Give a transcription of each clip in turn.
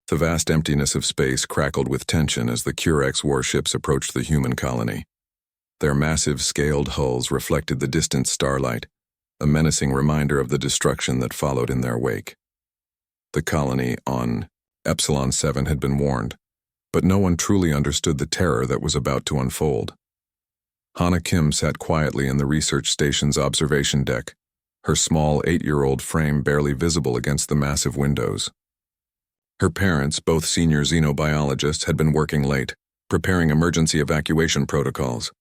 The vast emptiness of space crackled with tension as the Curex warships approached the human colony. Their massive, scaled hulls reflected the distant starlight, a menacing reminder of the destruction that followed in their wake. The colony on Epsilon 7 had been warned, but no one truly understood the terror that was about to unfold. Hana Kim sat quietly in the research station's observation deck, her small 8-year-old frame barely visible against the massive windows. Her parents, both senior xenobiologists, had been working late, preparing emergency evacuation protocols.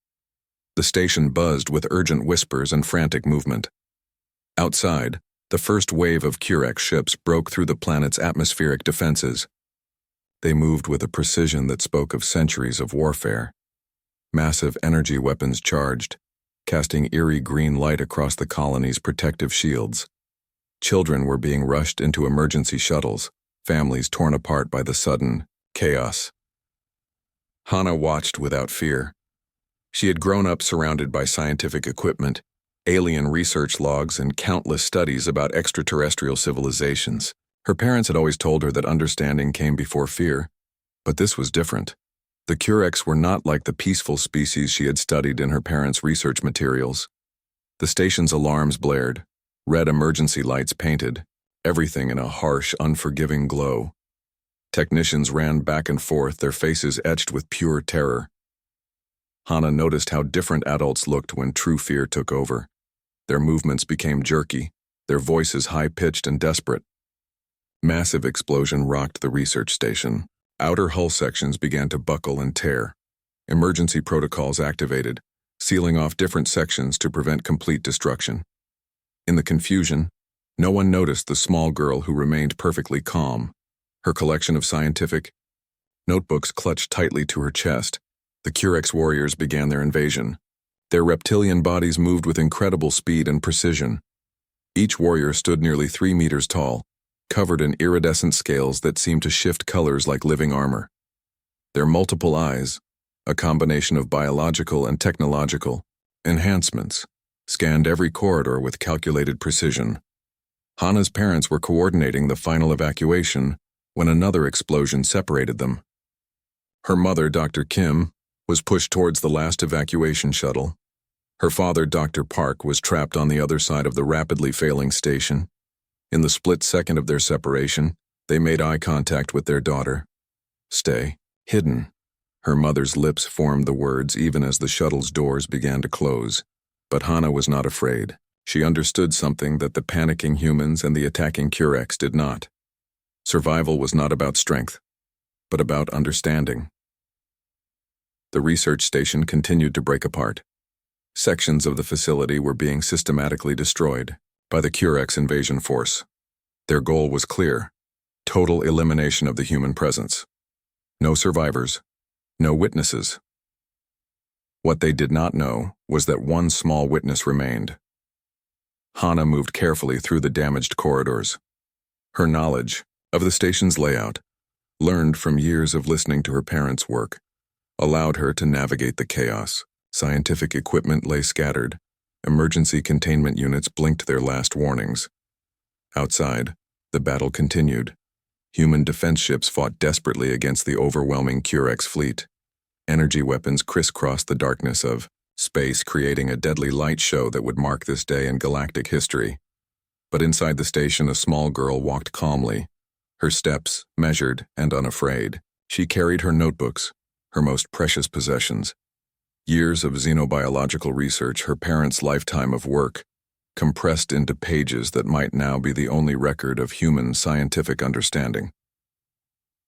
The station buzzed with urgent whispers and frantic movement. Outside, the first wave of Curex ships broke through the planet's atmospheric defenses. They moved with a precision that spoke of centuries of warfare. Massive energy weapons charged, casting eerie green light across the colony's protective shields. Children were being rushed into emergency shuttles, families torn apart by the sudden chaos. Hana watched without fear. She had grown up surrounded by scientific equipment, alien research logs, and countless studies about extraterrestrial civilizations. Her parents had always told her that understanding came before fear, but this was different. The Curex were not like the peaceful species she had studied in her parents' research materials. The station's alarms blared, red emergency lights painted, everything in a harsh, unforgiving glow. Technicians ran back and forth, their faces etched with pure terror. Hana noticed how different adults looked when true fear took over. Their movements became jerky, their voices high-pitched and desperate. Massive explosion rocked the research station. Outer hull sections began to buckle and tear. Emergency protocols activated, sealing off different sections to prevent complete destruction. In the confusion, no one noticed the small girl who remained perfectly calm. Her collection of scientific notebooks clutched tightly to her chest. The Curex warriors began their invasion. Their reptilian bodies moved with incredible speed and precision. Each warrior stood nearly 3 meters tall, covered in iridescent scales that seemed to shift colors like living armor. Their multiple eyes, a combination of biological and technological enhancements, scanned every corridor with calculated precision. Hana's parents were coordinating the final evacuation when another explosion separated them. Her mother, Dr. Kim, was pushed towards the last evacuation shuttle. Her father, Dr. Park, was trapped on the other side of the rapidly failing station. In the split second of their separation, they made eye contact with their daughter. "Stay hidden." Her mother's lips formed the words even as the shuttle's doors began to close. But Hana was not afraid. She understood something that the panicking humans and the attacking Curex did not. Survival was not about strength, but about understanding. The research station continued to break apart. Sections of the facility were being systematically destroyed by the Curex invasion force. Their goal was clear: total elimination of the human presence. No survivors, no witnesses. What they did not know was that one small witness remained. Hana moved carefully through the damaged corridors. Her knowledge of the station's layout, learned from years of listening to her parents' work, allowed her to navigate the chaos. Scientific equipment lay scattered. Emergency containment units blinked their last warnings. Outside, the battle continued. Human defense ships fought desperately against the overwhelming Curex fleet. Energy weapons crisscrossed the darkness of space, creating a deadly light show that would mark this day in galactic history. But inside the station, a small girl walked calmly, her steps measured and unafraid. She carried her notebooks, her most precious possessions. Years of xenobiological research, her parents' lifetime of work, compressed into pages that might now be the only record of human scientific understanding.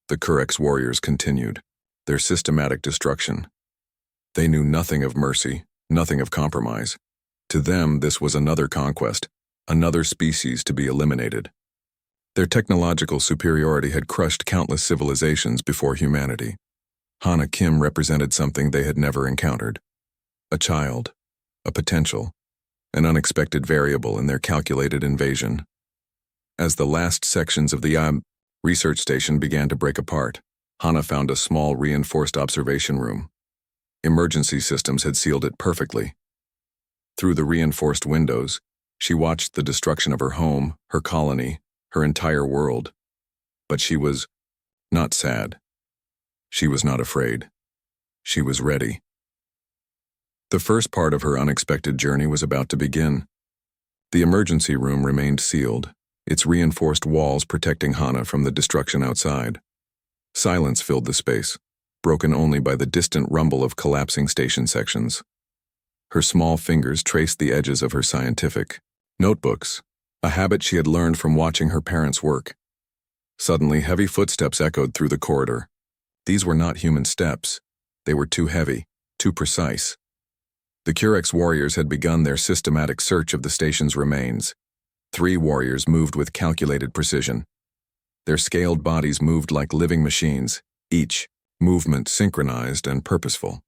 The Curex warriors continued, their systematic destruction. They knew nothing of mercy, nothing of compromise. To them, this was another conquest, another species to be eliminated. Their technological superiority had crushed countless civilizations before humanity. Hana Kim represented something they had never encountered. A child, a potential, an unexpected variable in their calculated invasion. As the last sections of the research station began to break apart, Hana found a small reinforced observation room. Emergency systems had sealed it perfectly. Through the reinforced windows, she watched the destruction of her home, her colony, her entire world. But she was not sad. She was not afraid. She was ready. The first part of her unexpected journey was about to begin. The emergency room remained sealed, its reinforced walls protecting Hana from the destruction outside. Silence filled the space, broken only by the distant rumble of collapsing station sections. Her small fingers traced the edges of her scientific notebooks, a habit she had learned from watching her parents work. Suddenly, heavy footsteps echoed through the corridor. These were not human steps. They were too heavy, too precise. The Curex warriors had begun their systematic search of the station's remains. 3 warriors moved with calculated precision. Their scaled bodies moved like living machines, each movement synchronized and purposeful.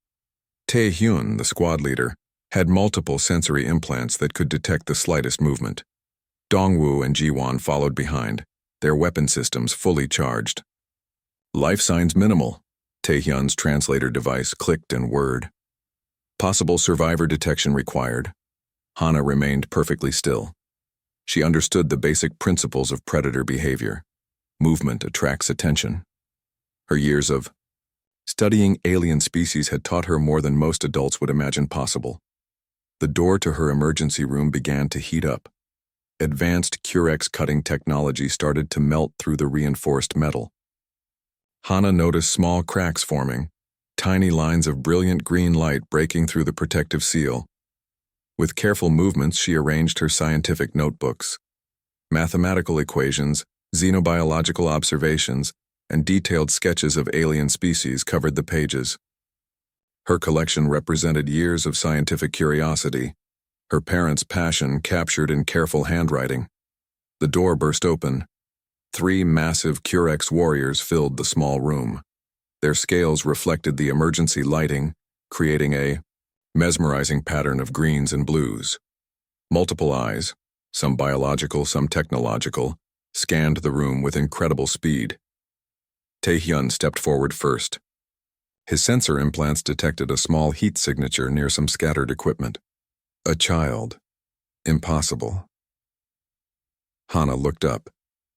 Tae-hyun, the squad leader, had multiple sensory implants that could detect the slightest movement. Dongwoo and Jiwon followed behind, their weapon systems fully charged. Life signs minimal. Tae-hyun's translator device clicked in word. Possible survivor detection required. Hana remained perfectly still. She understood the basic principles of predator behavior. Movement attracts attention. Her years of studying alien species had taught her more than most adults would imagine possible. The door to her emergency room began to heat up. Advanced Curex cutting technology started to melt through the reinforced metal. Hana noticed small cracks forming, tiny lines of brilliant green light breaking through the protective seal. With careful movements, she arranged her scientific notebooks. Mathematical equations, xenobiological observations, and detailed sketches of alien species covered the pages. Her collection represented years of scientific curiosity, her parents' passion captured in careful handwriting. The door burst open. 3 massive Curex warriors filled the small room. Their scales reflected the emergency lighting, creating a mesmerizing pattern of greens and blues. Multiple eyes, some biological, some technological, scanned the room with incredible speed. Tae-hyun stepped forward first. His sensor implants detected a small heat signature near some scattered equipment. A child. Impossible. Hana looked up.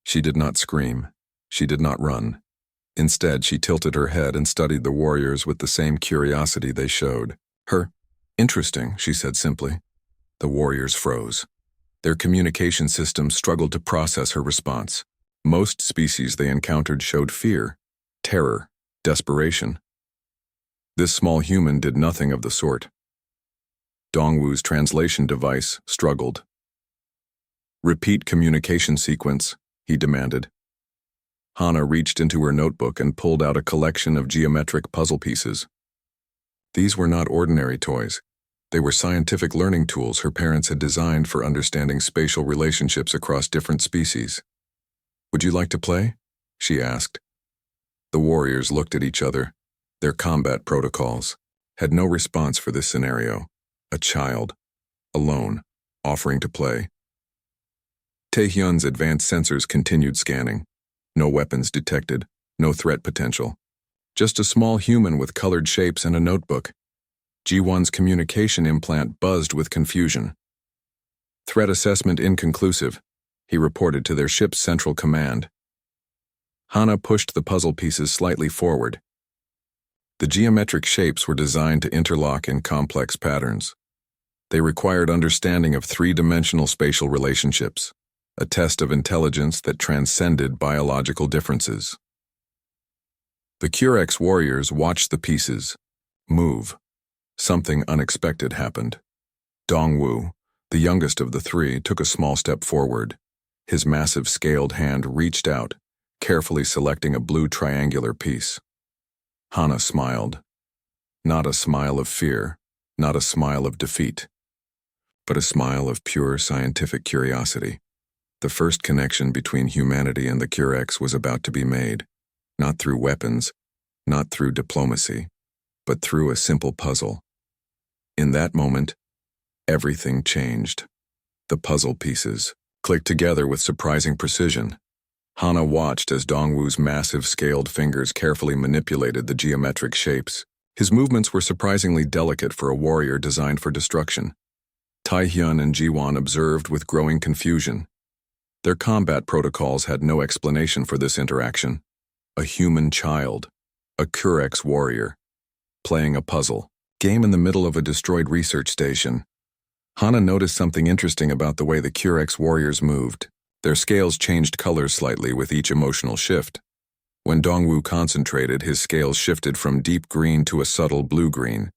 She did not scream. She did not run. Instead, she tilted her head and studied the warriors with the same curiosity they showed. Interesting, she said simply. The warriors froze. Their communication systems struggled to process her response. Most species they encountered showed fear, terror, desperation. This small human did nothing of the sort. Dongwoo's translation device struggled. Repeat communication sequence, he demanded. Hana reached into her notebook and pulled out a collection of geometric puzzle pieces. These were not ordinary toys. They were scientific learning tools her parents had designed for understanding spatial relationships across different species. "Would you like to play?" she asked. The warriors looked at each other. Their combat protocols had no response for this scenario. A child, alone, offering to play. Tae-hyun's advanced sensors continued scanning. No weapons detected, no threat potential. Just a small human with colored shapes and a notebook. Ji-won's communication implant buzzed with confusion. Threat assessment inconclusive, he reported to their ship's central command. Hana pushed the puzzle pieces slightly forward. The geometric shapes were designed to interlock in complex patterns. They required understanding of 3-dimensional spatial relationships, a test of intelligence that transcended biological differences. The Curex warriors watched the pieces move. Something unexpected happened. Dongwoo, the youngest of the 3, took a small step forward. His massive scaled hand reached out, carefully selecting a blue triangular piece. Hana smiled. Not a smile of fear, not a smile of defeat, but a smile of pure scientific curiosity. The first connection between humanity and the Curex was about to be made, not through weapons, not through diplomacy, but through a simple puzzle. In that moment, everything changed. The puzzle pieces clicked together with surprising precision. Hana watched as Dongwoo's massive scaled fingers carefully manipulated the geometric shapes. His movements were surprisingly delicate for a warrior designed for destruction. Tae-hyun and Ji-won observed with growing confusion. Their combat protocols had no explanation for this interaction. A human child, a Curex warrior, playing a puzzle game in the middle of a destroyed research station. Hana noticed something interesting about the way the Curex warriors moved. Their scales changed colors slightly with each emotional shift. When Dongwu concentrated, his scales shifted from deep green to a subtle blue-green.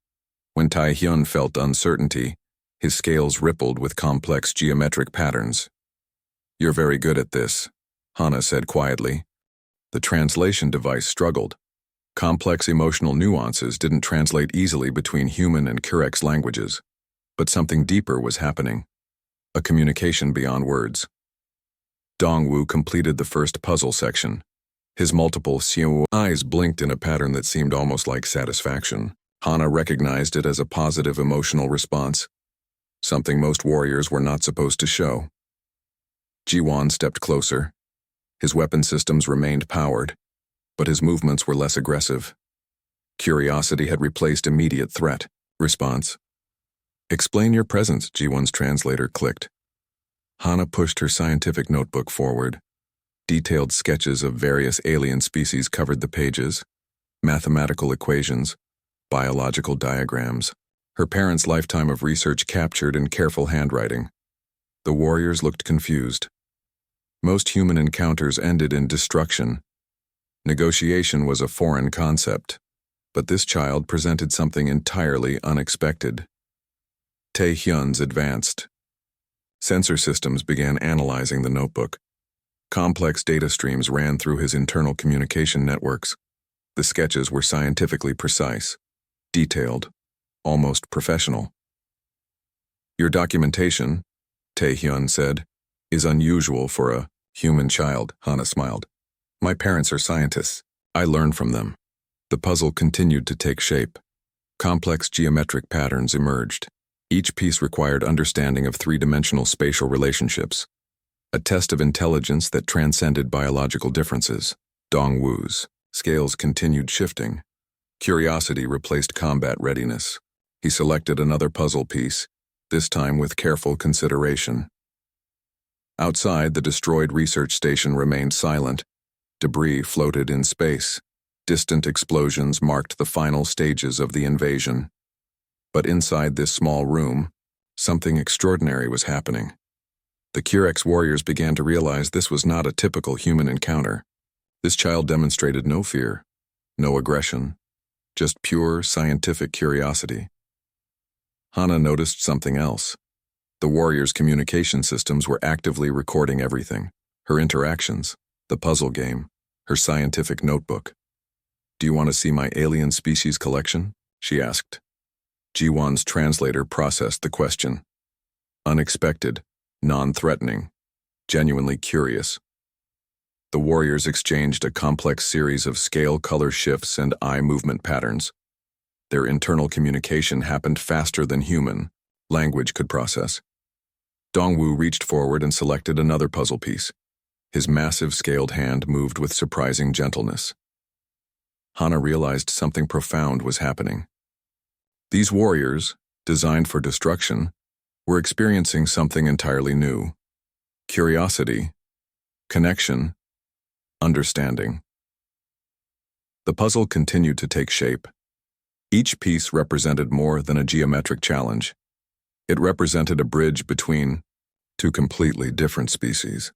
When Taehyun felt uncertainty, his scales rippled with complex geometric patterns. "You're very good at this," Hana said quietly. The translation device struggled. Complex emotional nuances didn't translate easily between human and Curex languages, but something deeper was happening. A communication beyond words. Dongwu completed the first puzzle section. His multiple eyes blinked in a pattern that seemed almost like satisfaction. Hana recognized it as a positive emotional response, something most warriors were not supposed to show. Jiwon stepped closer. His weapon systems remained powered, but his movements were less aggressive. Curiosity had replaced immediate threat. Response. "Explain your presence," Jiwon's translator clicked. Hana pushed her scientific notebook forward. Detailed sketches of various alien species covered the pages, mathematical equations, biological diagrams, her parents' lifetime of research captured in careful handwriting. The warriors looked confused. Most human encounters ended in destruction. Negotiation was a foreign concept, but this child presented something entirely unexpected. Taehyun's advanced. Sensor systems began analyzing the notebook. Complex data streams ran through his internal communication networks. The sketches were scientifically precise, detailed, almost professional. "Your documentation," Taehyun said, "is unusual for a human child," Hana smiled. "My parents are scientists. I learn from them." The puzzle continued to take shape. Complex geometric patterns emerged. Each piece required understanding of three-dimensional spatial relationships, a test of intelligence that transcended biological differences. Dongwu's scales continued shifting. Curiosity replaced combat readiness. He selected another puzzle piece, this time with careful consideration. Outside, the destroyed research station remained silent. Debris floated in space. Distant explosions marked the final stages of the invasion. But inside this small room, something extraordinary was happening. The Curex warriors began to realize this was not a typical human encounter. This child demonstrated no fear, no aggression, just pure scientific curiosity. Hana noticed something else. The warriors' communication systems were actively recording everything: her interactions, the puzzle game, her scientific notebook. "Do you want to see my alien species collection?" she asked. Jiwon's translator processed the question. Unexpected, non-threatening, genuinely curious. The warriors exchanged a complex series of scale color shifts and eye movement patterns. Their internal communication happened faster than human language could process. Dongwu reached forward and selected another puzzle piece. His massive scaled hand moved with surprising gentleness. Hana realized something profound was happening. These warriors, designed for destruction, were experiencing something entirely new: curiosity, connection, understanding. The puzzle continued to take shape. Each piece represented more than a geometric challenge. It represented a bridge between two completely different species.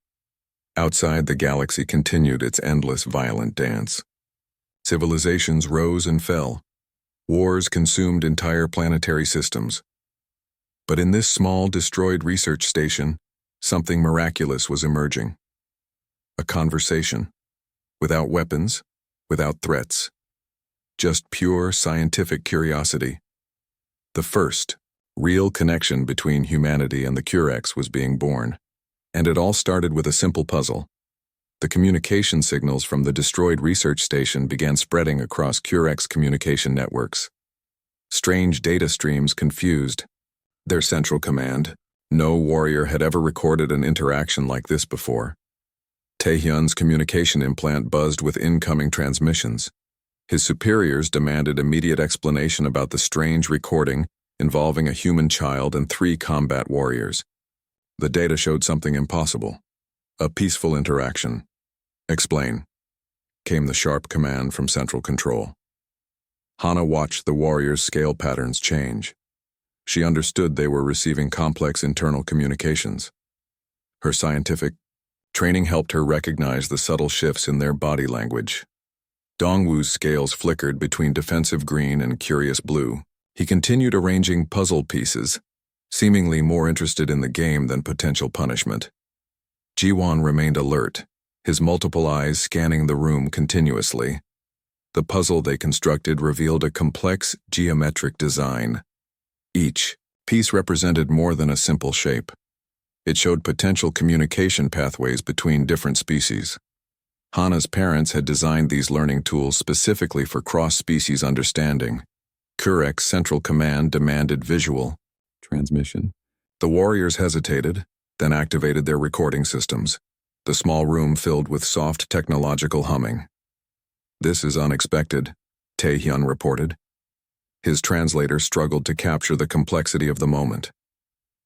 Outside, the galaxy continued its endless violent dance. Civilizations rose and fell. Wars consumed entire planetary systems. But in this small, destroyed research station, something miraculous was emerging. A conversation. Without weapons, without threats. Just pure scientific curiosity. The first, real connection between humanity and the Curex was being born. And it all started with a simple puzzle. The communication signals from the destroyed research station began spreading across Curex communication networks. Strange data streams confused their central command. No warrior had ever recorded an interaction like this before. Taehyun's communication implant buzzed with incoming transmissions. His superiors demanded immediate explanation about the strange recording involving a human child and 3 combat warriors. The data showed something impossible. A peaceful interaction. "Explain." came the sharp command from central control. Hana watched the warriors' scale patterns change. She understood they were receiving complex internal communications. Her scientific training helped her recognize the subtle shifts in their body language. Dongwu's scales flickered between defensive green and curious blue. He continued arranging puzzle pieces, seemingly more interested in the game than potential punishment. Jiwan remained alert, his multiple eyes scanning the room continuously. The puzzle they constructed revealed a complex geometric design. Each piece represented more than a simple shape. It showed potential communication pathways between different species. Hana's parents had designed these learning tools specifically for cross-species understanding. Kurek's central command demanded visual transmission. The warriors hesitated, then activated their recording systems. The small room filled with soft technological humming. "This is unexpected," Taehyun reported. His translator struggled to capture the complexity of the moment.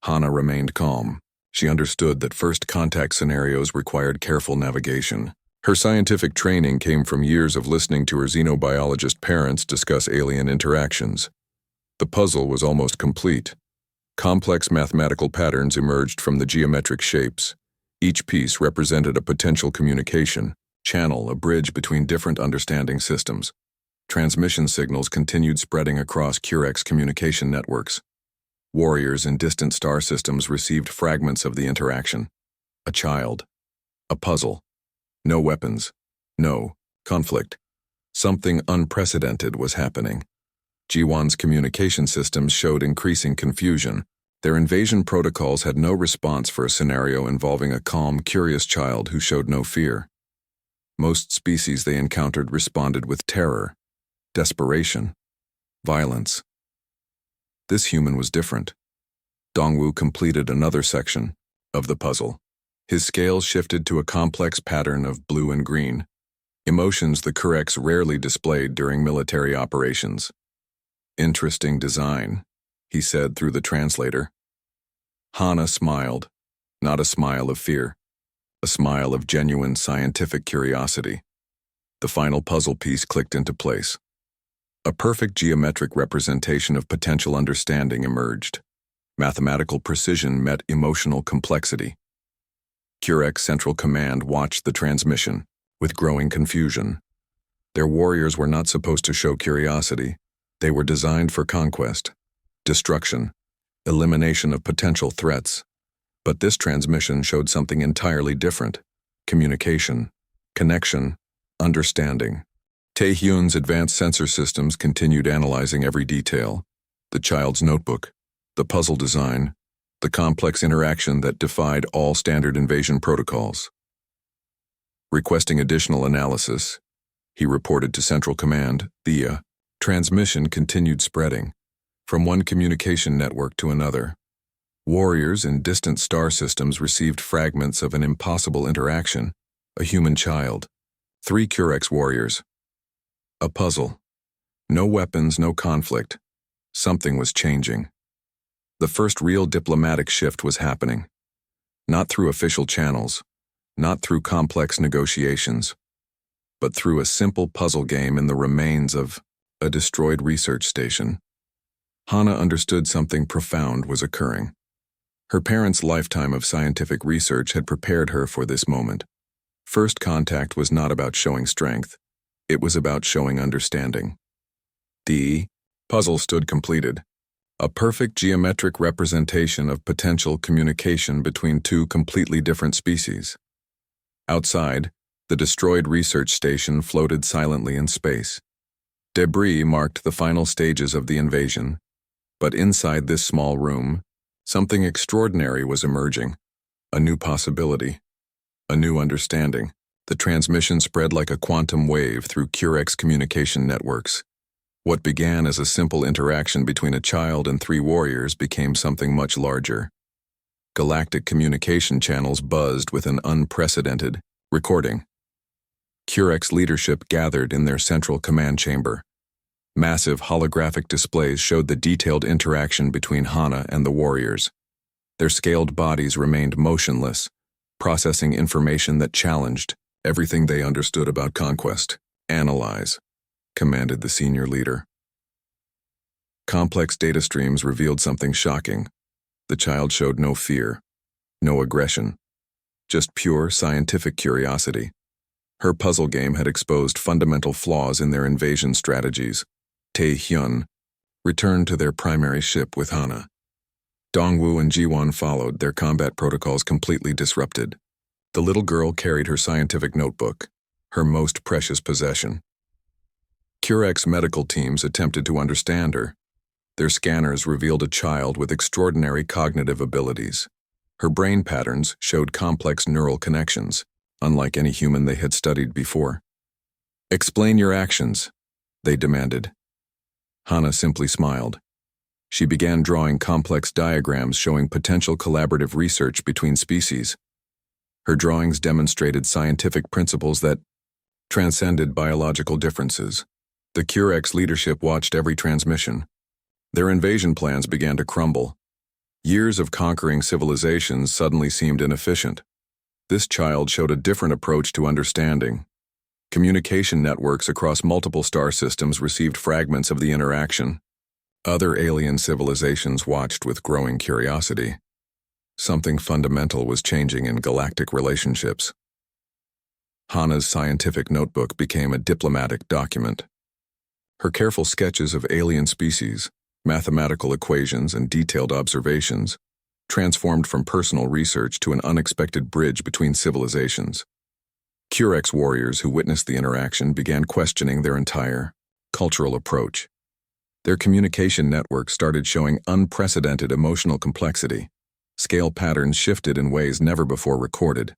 Hana remained calm. She understood that first contact scenarios required careful navigation. Her scientific training came from years of listening to her xenobiologist parents discuss alien interactions. The puzzle was almost complete. Complex mathematical patterns emerged from the geometric shapes. Each piece represented a potential communication channel, a bridge between different understanding systems. Transmission signals continued spreading across Kurek's communication networks. Warriors in distant star systems received fragments of the interaction. A child. A puzzle. No weapons. No conflict. Something unprecedented was happening. Jiwan's communication systems showed increasing confusion. Their invasion protocols had no response for a scenario involving a calm, curious child who showed no fear. Most species they encountered responded with terror, desperation, violence. This human was different. Dongwu completed another section of the puzzle. His scales shifted to a complex pattern of blue and green, emotions the Kureks rarely displayed during military operations. "Interesting design," he said through the translator. Hana smiled, not a smile of fear, a smile of genuine scientific curiosity. The final puzzle piece clicked into place. A perfect geometric representation of potential understanding emerged. Mathematical precision met emotional complexity. Kurek's central command watched the transmission with growing confusion. Their warriors were not supposed to show curiosity. They were designed for conquest, destruction, elimination of potential threats. But this transmission showed something entirely different: communication, connection, understanding. Taehyun's advanced sensor systems continued analyzing every detail: the child's notebook, the puzzle design, the complex interaction that defied all standard invasion protocols. Requesting additional analysis, he reported to Central Command. The transmission continued spreading from one communication network to another. Warriors in distant star systems received fragments of an impossible interaction: a human child, 3 Kurex warriors. A puzzle. No weapons, no conflict. Something was changing. The first real diplomatic shift was happening. Not through official channels, not through complex negotiations, but through a simple puzzle game in the remains of a destroyed research station. Hana understood something profound was occurring. Her parents' lifetime of scientific research had prepared her for this moment. First contact was not about showing strength. It was about showing understanding. The puzzle stood completed. A perfect geometric representation of potential communication between 2 completely different species. Outside, the destroyed research station floated silently in space. Debris marked the final stages of the invasion, but inside this small room, something extraordinary was emerging. A new possibility, a new understanding. The transmission spread like a quantum wave through Kurek's communication networks. What began as a simple interaction between a child and 3 warriors became something much larger. Galactic communication channels buzzed with an unprecedented recording. Kurek's leadership gathered in their central command chamber. Massive holographic displays showed the detailed interaction between Hana and the warriors. Their scaled bodies remained motionless, processing information that challenged everything they understood about conquest. Analyze, commanded the senior leader. Complex data streams revealed something shocking. The child showed no fear, no aggression, just pure scientific curiosity. Her puzzle game had exposed fundamental flaws in their invasion strategies. Tae-hyun returned to their primary ship with Hana. Dongwoo and Jiwon followed, their combat protocols completely disrupted. The little girl carried her scientific notebook, her most precious possession. Curex medical teams attempted to understand her. Their scanners revealed a child with extraordinary cognitive abilities. Her brain patterns showed complex neural connections, unlike any human they had studied before. "Explain your actions," they demanded. Hana simply smiled. She began drawing complex diagrams showing potential collaborative research between species. Her drawings demonstrated scientific principles that transcended biological differences. The Curex leadership watched every transmission. Their invasion plans began to crumble. Years of conquering civilizations suddenly seemed inefficient. This child showed a different approach to understanding. Communication networks across multiple star systems received fragments of the interaction. Other alien civilizations watched with growing curiosity. Something fundamental was changing in galactic relationships. Hana's scientific notebook became a diplomatic document. Her careful sketches of alien species, mathematical equations, and detailed observations transformed from personal research to an unexpected bridge between civilizations. Curex warriors who witnessed the interaction began questioning their entire cultural approach. Their communication network started showing unprecedented emotional complexity. Scale patterns shifted in ways never before recorded.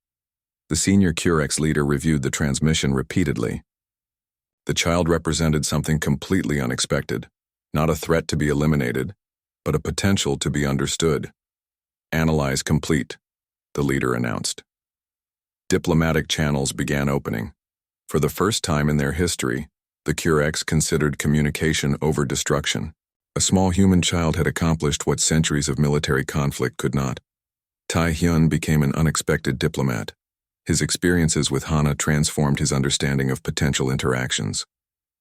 The senior Curex leader reviewed the transmission repeatedly. The child represented something completely unexpected, not a threat to be eliminated, but a potential to be understood. "Analyze complete," the leader announced. Diplomatic channels began opening. For the first time in their history, the Curex considered communication over destruction. A small human child had accomplished what centuries of military conflict could not. Tae-hyun became an unexpected diplomat. His experiences with Hana transformed his understanding of potential interactions.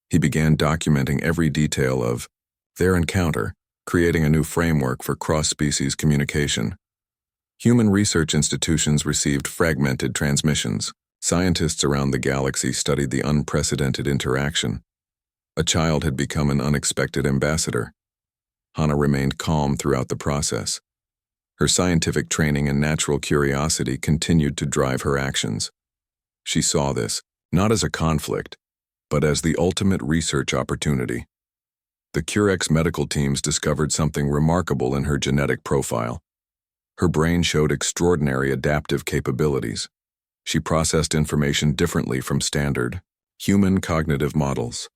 He began documenting every detail of their encounter, creating a new framework for cross-species communication. Human research institutions received fragmented transmissions. Scientists around the galaxy studied the unprecedented interaction. A child had become an unexpected ambassador. Hana remained calm throughout the process. Her scientific training and natural curiosity continued to drive her actions. She saw this, not as a conflict, but as the ultimate research opportunity. The Curex medical teams discovered something remarkable in her genetic profile. Her brain showed extraordinary adaptive capabilities. She processed information differently from standard human cognitive models.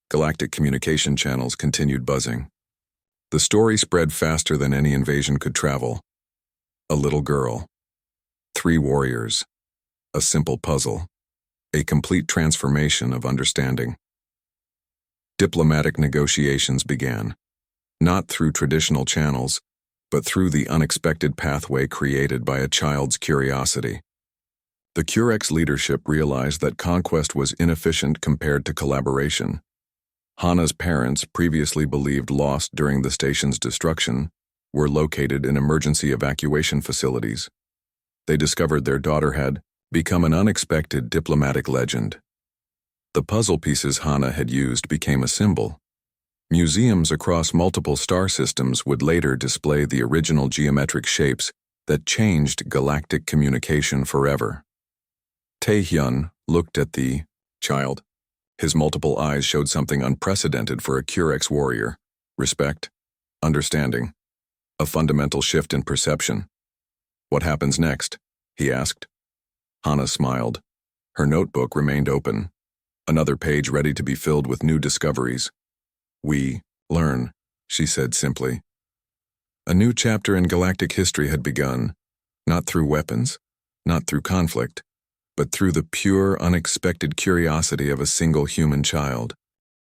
Galactic communication channels continued buzzing. The story spread faster than any invasion could travel. A little girl, 3 warriors, a simple puzzle, a complete transformation of understanding. Diplomatic negotiations began, not through traditional channels, but through the unexpected pathway created by a child's curiosity. The Curex leadership realized that conquest was inefficient compared to collaboration. Hana's parents, previously believed lost during the station's destruction, were located in emergency evacuation facilities. They discovered their daughter had become an unexpected diplomatic legend. The puzzle pieces Hana had used became a symbol. Museums across multiple star systems would later display the original geometric shapes that changed galactic communication forever. Tae-hyun looked at the child. His multiple eyes showed something unprecedented for a Curex warrior: respect, understanding, a fundamental shift in perception. "What happens next?" he asked. Hana smiled. Her notebook remained open, another page ready to be filled with new discoveries. "We learn," she said simply. A new chapter in galactic history had begun, not through weapons, not through conflict, but through the pure, unexpected curiosity of a single human child.